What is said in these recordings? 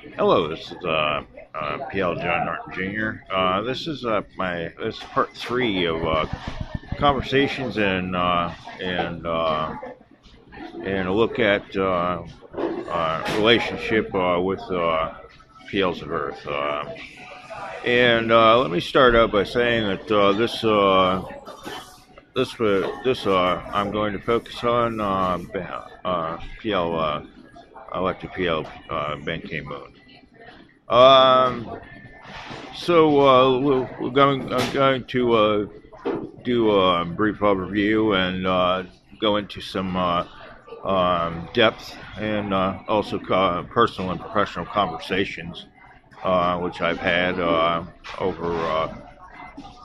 Hello, this is PL John Norton Jr. This is part three of conversations and a look at relationship with PLs of Earth. And let me start out by saying that I'm going to focus on PL elected PL Ben K Moon. Um, I'm going to do a brief overview and go into some depth and also personal and professional conversations, which I've had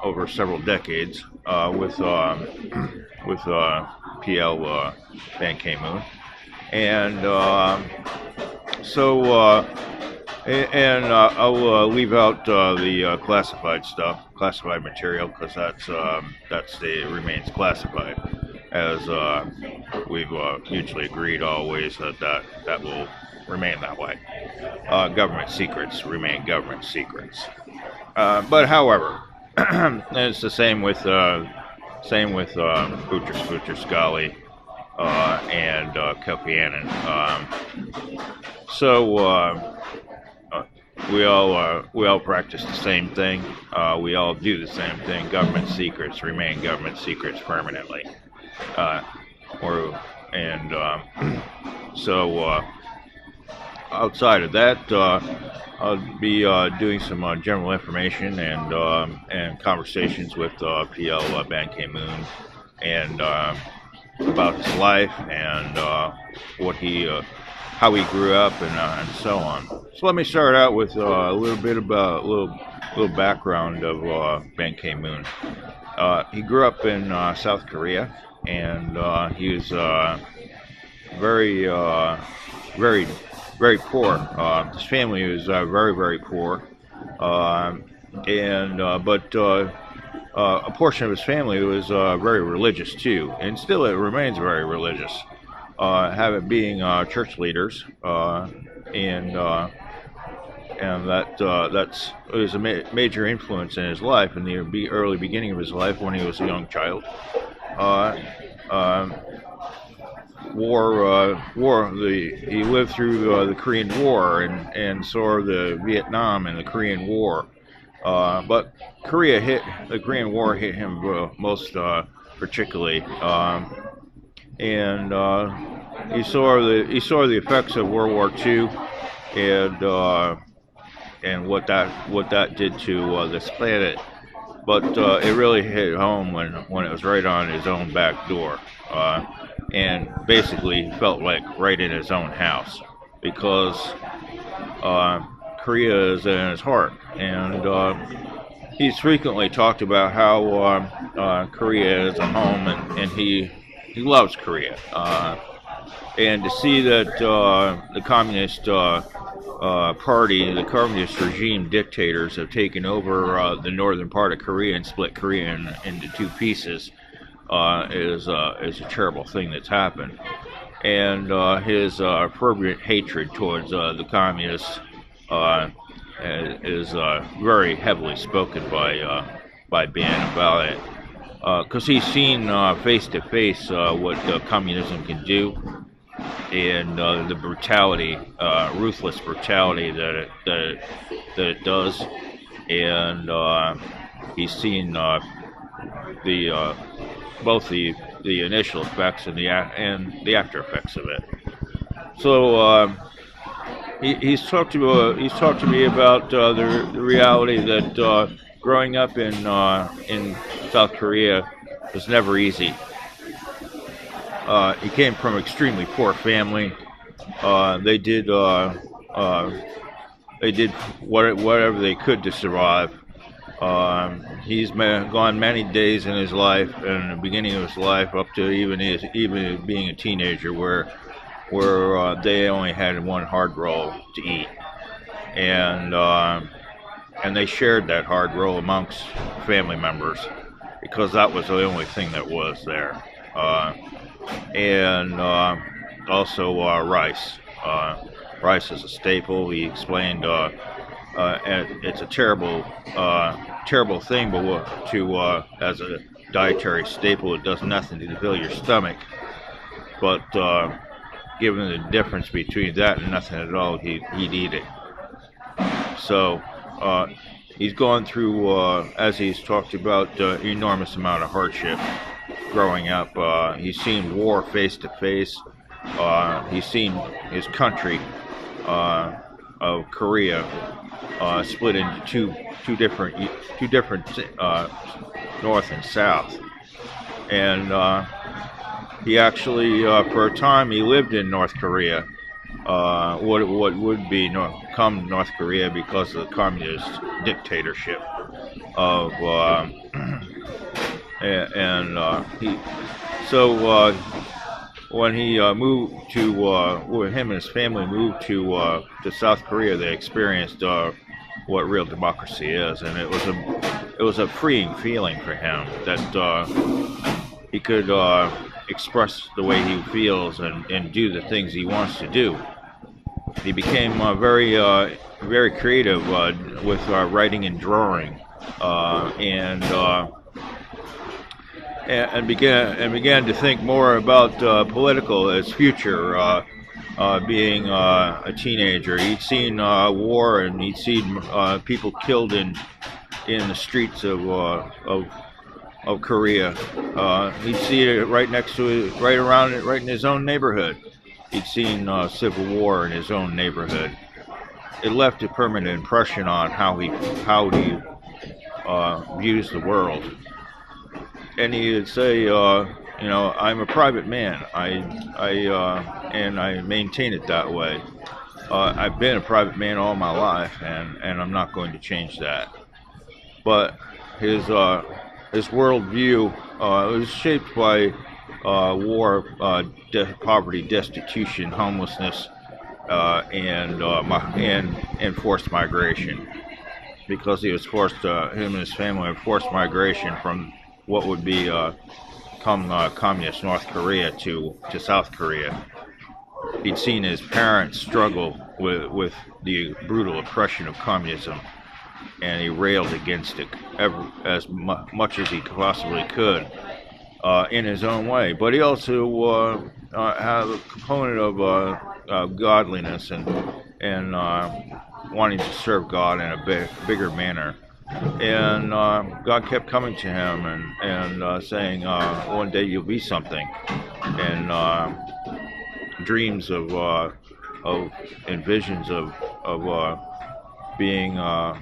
over several decades with PL Ban Ki-moon, and so. I'll leave out the classified stuff, classified material, because remains classified, as we've mutually agreed always that will remain that way. Government secrets remain government secrets. But however, and it's the same with Butcher Spoocher Scully and Kofi Annan. So. We all practice the same thing. We all do the same thing. Government secrets remain government secrets permanently. Uh, or and so Outside of that, I'll be doing some general information and conversations with PL Ban Ki-moon and about his life and what he how he grew up and so on. So let me start out with a little bit about little background of Ben Ki-moon. He grew up in South Korea, and he was very very very poor. His family was very poor, and but a portion of his family was very religious too, and still it remains very religious. Having being church leaders, and that's it was a major influence in his life in the early beginning of his life when he was a young child. Uh, um, he lived through the Korean War and saw the Vietnam and the Korean War. But the Korean War hit him most particularly. And he saw the effects of World War II and what that did to this planet. But it really hit home when it was right on his own back door, and basically felt like right in his own house, because Korea is in his heart, and he's frequently talked about how Korea is a home, and he loves Korea. And to see that the Communist Party, the Communist regime dictators have taken over the northern part of Korea and split Korea into two pieces is a terrible thing that's happened. And his fervent hatred towards the communists is very heavily spoken by Ben about it, because he's seen face to face what communism can do, and the brutality, ruthless brutality that it does, and he's seen the both the initial effects and the after effects of it. So he's talked to me about the reality that growing up in South Korea was never easy. He came from an extremely poor family. They did whatever they could to survive. He's gone many days in his life, and in the beginning of his life, up to even being a teenager, where they only had one hard roll to eat, and they shared that hard roll amongst family members, because that was the only thing that was there. And also rice. rice is a staple. He explained and it's a terrible terrible thing, but as a dietary staple, it does nothing to fill your stomach. But given the difference between that and nothing at all, he'd eat it. So he's gone through, as he's talked about, enormous amount of hardship growing up. He's seen war face to face. He's seen his country of Korea split into two different north and south, and he actually for a time he lived in North Korea, what would become North Korea because of the communist dictatorship of when he moved to when him and his family moved to South Korea, they experienced what real democracy is, and it was a freeing feeling for him that he could express the way he feels and do the things he wants to do. He became very creative with writing and drawing, and began to think more about his future. Being a teenager, he'd seen war, and he'd seen people killed in the streets of Korea. He'd see it right next to it, right in his own neighborhood. He'd seen civil war in his own neighborhood. It left a permanent impression on how he views the world. And he would say, I'm a private man. And I maintain it that way. I've been a private man all my life, and I'm not going to change that. But his worldview was shaped by war, poverty, destitution, homelessness, and forced migration. Because he was forced, him and his family were forced migration from what would become communist North Korea to South Korea. He'd seen his parents struggle with the brutal oppression of communism, and he railed against it as much as he possibly could in his own way. But he also had a component of godliness and wanting to serve God in a bigger manner. And God kept coming to him and saying, one day you'll be something. And dreams of and visions of being a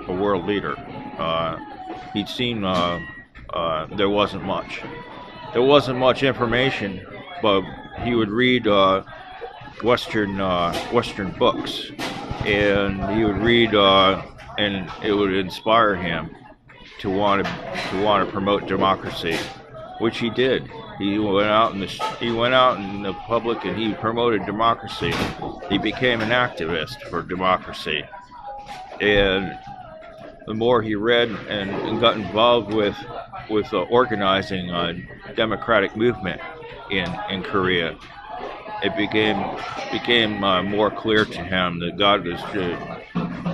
world leader. He'd seen there wasn't much information, but he would read Western books, and he would read, and it would inspire him to want to promote democracy, which he did. He went out in the public and he promoted democracy. He became an activist for democracy, and the more he read and got involved with organizing a democratic movement in Korea, it became more clear to him that God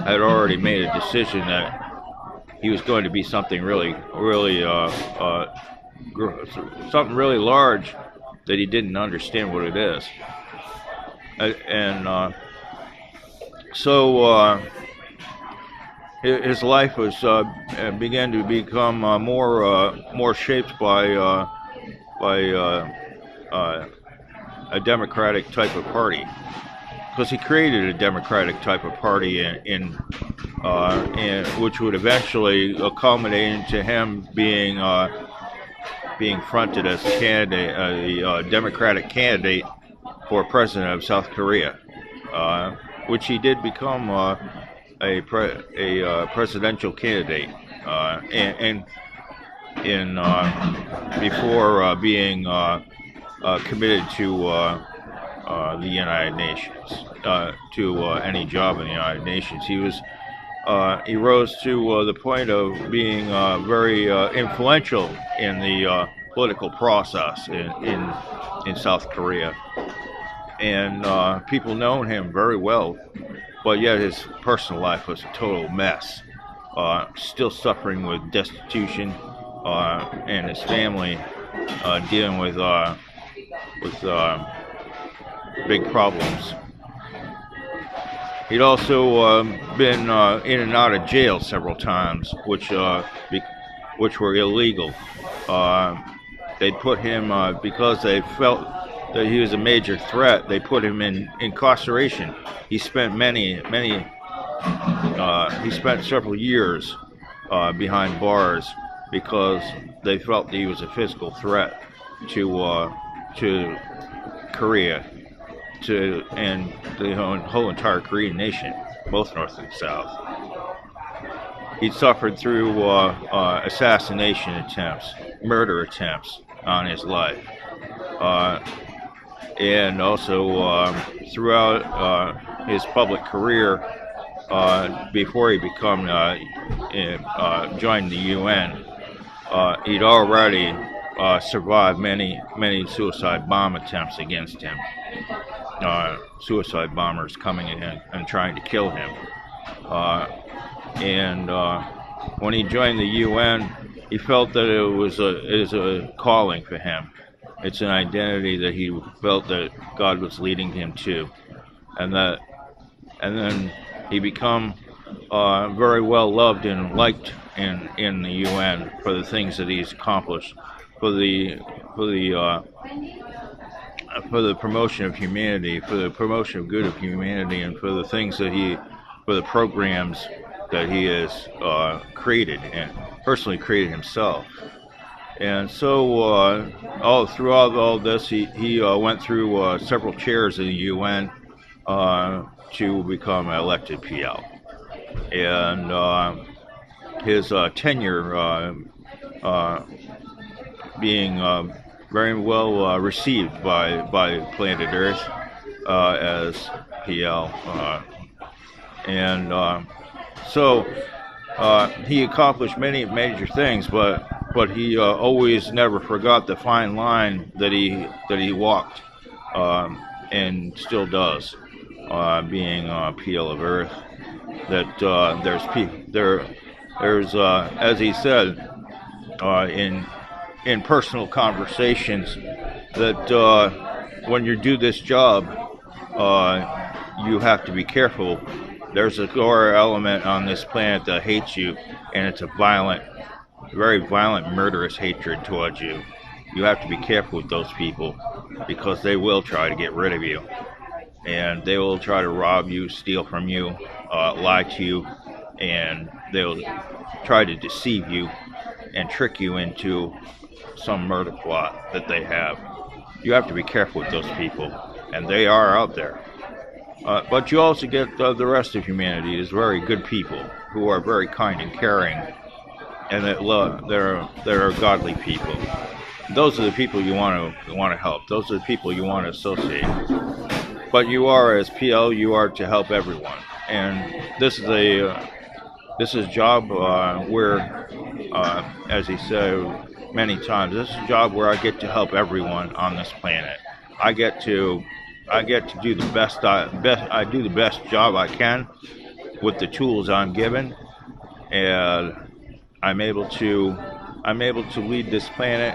had already made a decision that he was going to be something really something really large that he didn't understand what it is. So his life was began to become more shaped by a democratic type of party, because he created a democratic type of party in which would eventually culminate into him being fronted as a candidate, a Democratic candidate for president of South Korea, which he did become a presidential candidate, before being committed to the United Nations, to any job in the United Nations. He rose to the point of being very influential in the political process in South Korea, and people known him very well, but yet his personal life was a total mess. Still suffering with destitution, and his family dealing with big problems. He'd also been in and out of jail several times, which were illegal. They'd put him because they felt that he was a major threat. They put him in incarceration. He spent he spent several years behind bars because they felt that he was a physical threat to Korea, and the whole entire Korean nation, both North and South. He suffered through assassination attempts, murder attempts on his life, and also throughout his public career before he joined the UN. He'd already survived many suicide bomb attempts against him. Suicide bombers coming in and trying to kill him. And when he joined the UN, he felt that it is a calling for him. It's an identity that he felt that God was leading him to, and then he become very well loved and liked in the UN for the things that he's accomplished, for the promotion of humanity, for the promotion of good of humanity, and for the things for the programs that he has created and personally created himself. And so throughout all this, he went through several chairs in the UN to become an elected PL. And his tenure being very well received by planet Earth as PL. So he accomplished many major things, but he always never forgot the fine line that he walked, and still does, being PL of Earth. That there's as he said in personal conversations, that when you do this job, you have to be careful. There's a core element on this planet that hates you, and it's a very violent, murderous hatred towards you. You have to be careful with those people, because they will try to get rid of you, and they will try to rob you, steal from you, lie to you, and they'll try to deceive you and trick you into some murder plot that they have. You have to be careful with those people, and they are out there. But you also get the rest of humanity is very good people who are very kind and caring, and they're godly people. Those are the people you want to help. Those are the people you want to associate with. But you are, as PL, you are to help everyone, and this is a job where, as he said many times, this is a job where I get to help everyone on this planet. I get to do the best. I do the best job I can with the tools I'm given, and I'm able to lead this planet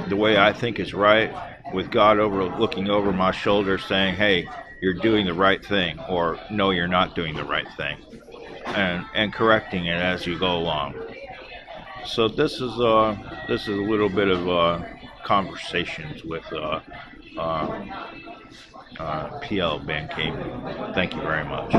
the way I think is right, with God looking over my shoulder, saying, "Hey, you're doing the right thing," or "No, you're not doing the right thing," and correcting it as you go along. So this is a little bit of conversations with PL Ben King. Thank you very much.